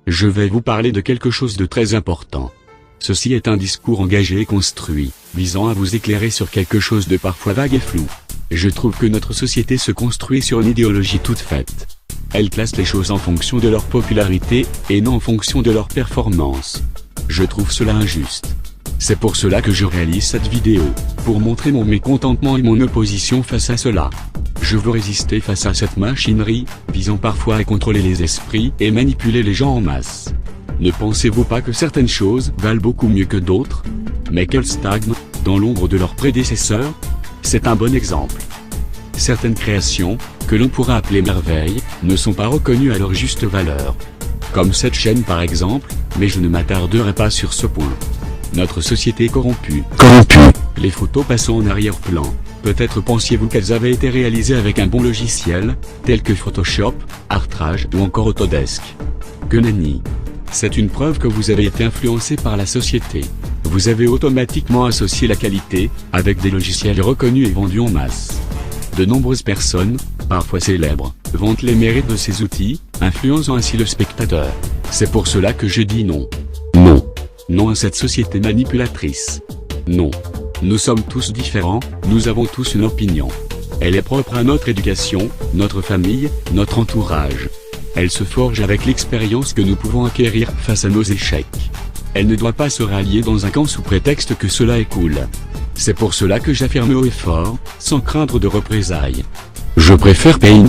Je vais vous parler de quelque chose de très important. Ceci est un discours engagé et construit, visant à vous éclairer sur quelque chose de parfois vague et flou. Je trouve que notre société se construit sur une idéologie toute faite. Elle classe les choses en fonction de leur popularité, et non en fonction de leur performance. Je trouve cela injuste. C'est pour cela que je réalise cette vidéo, pour montrer mon mécontentement et mon opposition face à cela. Je veux résister face à cette machinerie, visant parfois à contrôler les esprits et manipuler les gens en masse. Ne pensez-vous pas que certaines choses valent beaucoup mieux que d'autres, mais qu'elles stagnent, dans l'ombre de leurs prédécesseurs? C'est un bon exemple. Certaines créations, que l'on pourra appeler merveilles, ne sont pas reconnues à leur juste valeur. Comme cette chaîne par exemple, mais je ne m'attarderai pas sur ce point. Notre société est corrompue. Les photos passant en arrière-plan. Peut-être pensiez-vous qu'elles avaient été réalisées avec un bon logiciel, tel que Photoshop, Artrage ou encore Autodesk. Que nenni. C'est une preuve que vous avez été influencé par la société. Vous avez automatiquement associé la qualité, avec des logiciels reconnus et vendus en masse. De nombreuses personnes, parfois célèbres, vantent les mérites de ces outils, influençant ainsi le spectateur. C'est pour cela que je dis non. Non. Non à cette société manipulatrice. Non. Nous sommes tous différents, nous avons tous une opinion. Elle est propre à notre éducation, notre famille, notre entourage. Elle se forge avec l'expérience que nous pouvons acquérir face à nos échecs. Elle ne doit pas se rallier dans un camp sous prétexte que cela est cool. C'est pour cela que j'affirme haut et fort, sans craindre de représailles. Je préfère Paint.